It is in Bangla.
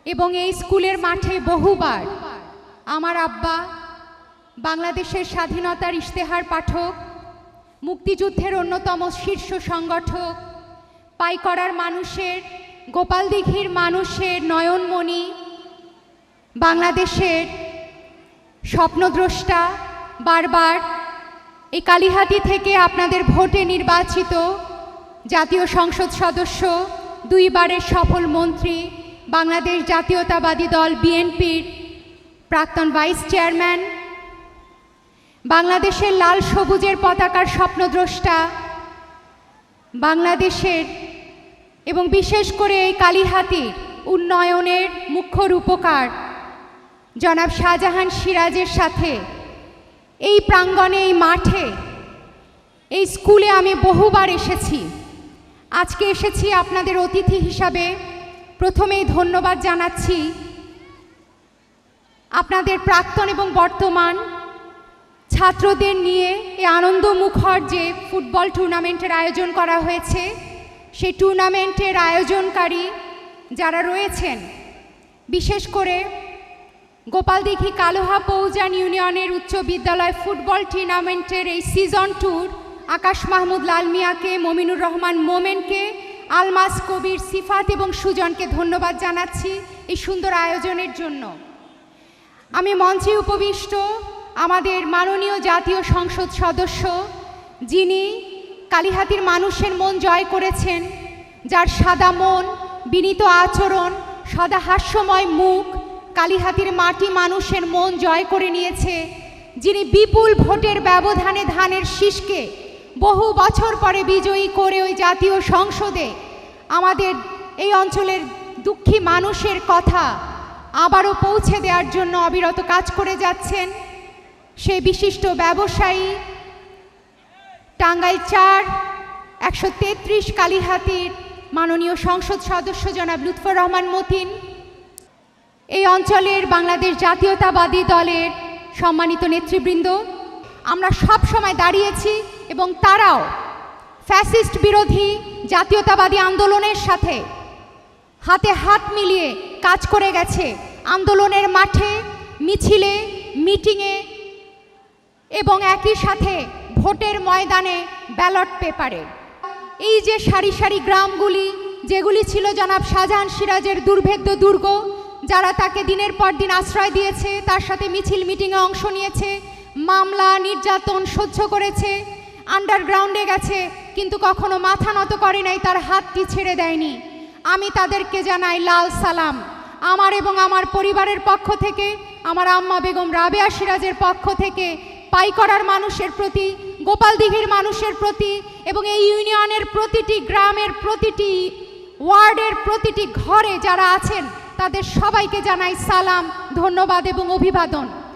এবং এই স্কুলের মাঠে বহুবার আমার আব্বা বাংলাদেশের স্বাধীনতার ইশতেহার পাঠক, মুক্তিযুদ্ধের অন্যতম শীর্ষ সংগঠক, পাইকড়ার মানুষের, গোপালদিঘির মানুষের নয়নমণি, বাংলাদেশের স্বপ্নদ্রষ্টা, বারবার এই কালিহাতী থেকে আপনাদের ভোটে নির্বাচিত জাতীয় সংসদ সদস্য, দুইবারের সফল মন্ত্রী, বাংলাদেশ জাতীয়তাবাদী দল বিএনপির প্রাক্তন ভাইস চেয়ারম্যান, বাংলাদেশের লাল সবুজের পতাকার স্বপ্নদ্রষ্টা, বাংলাদেশের এবং বিশেষ করে এই কালিহাতীর উন্নয়নের মুখ্য রূপকার জনাব শাহজাহান সিরাজের সাথে এই প্রাঙ্গণে, এই মাঠে, এই স্কুলে আমি বহুবার এসেছি। আজকে এসেছি আপনাদের অতিথি হিসাবে। প্রথমেই ধন্যবাদ জানাচ্ছি আপনাদের প্রাক্তন এবং বর্তমান ছাত্রদের নিয়ে এই আনন্দমুখর যে ফুটবল টুর্নামেন্টের আয়োজন করা হয়েছে, সেই টুর্নামেন্টের আয়োজনকারী যারা রয়েছেন, বিশেষ করে গোপালদিঘি কালোহা পৌজান ইউনিয়নের উচ্চ বিদ্যালয় ফুটবল টুর্নামেন্টের এই সিজন ট্যুর আকাশ মাহমুদ লাল মিয়াকে, মমিনুর রহমান মোমেনকে, আলমাস কবির, সিফাত এবং সুজনকে ধন্যবাদ জানাচ্ছি এই সুন্দর আয়োজনের জন্য। আমি মঞ্চে উপবিষ্ট আমাদের মাননীয় জাতীয় সংসদ সদস্য, যিনি কালিহাতীর মানুষের মন জয় করেছেন, যার সাদা মন, বিনীত আচরণ, সদা হাস্যময় মুখ কালিহাতীর মাটি মানুষের মন জয় করে নিয়েছে, যিনি বিপুল ভোটের ব্যবধানে ধানের শীষকে বহু বছর পরে বিজয়ী করে ওই জাতীয় সংসদে আমাদের এই অঞ্চলের দুঃখী মানুষের কথা আবারও পৌঁছে দেওয়ার জন্য অবিরত কাজ করে যাচ্ছেন, সেই বিশিষ্ট ব্যবসায়ী, টাঙ্গাইল ৪ ১৩৩ কালিহাতীর মাননীয় সংসদ সদস্য জনাব লুৎফর রহমান মতিন, এই অঞ্চলের বাংলাদেশ জাতীয়তাবাদী দলের সম্মানিত নেতৃবৃন্দ, আমরা সব সময় দাঁড়িয়েছি এবং তারাও ফ্যাসিস্ট বিরোধী জাতীয়তাবাদী আন্দোলনের সাথে হাতে হাত মিলিয়ে কাজ করে গেছে। আন্দোলনের মাঠে, মিছিলে, মিটিংয়ে এবং একই সাথে ভোটের ময়দানে, ব্যালট পেপারে। এই যে সারি সারি গ্রামগুলি, যেগুলি ছিল জনাব শাহজাহান সিরাজের দুর্ভেদ্য দুর্গ, যারা তাকে দিনের পর দিন আশ্রয় দিয়েছে, তার সাথে মিছিল মিটিংয়ে অংশ নিয়েছে, মামলা নির্যাতন সহ্য করেছে, আন্ডারগ্রাউন্ডে গেছে, কিন্তু কখনো মাথা নত করে নাই, তার হাতটি ছেড়ে দেয়নি। আমি তাদেরকে জানাই লাল সালাম। আমার এবং আমার পরিবারের পক্ষ থেকে, আমার আম্মা বেগম রাবেয়া সিরাজের পক্ষ থেকে পাইকড়ার মানুষের প্রতি, গোপালদিঘির মানুষের প্রতি এবং এই ইউনিয়নের প্রতিটি গ্রামের, প্রতিটি ওয়ার্ডের, প্রতিটি ঘরে যারা আছেন তাদের সবাইকে জানাই সালাম, ধন্যবাদ এবং অভিবাদন।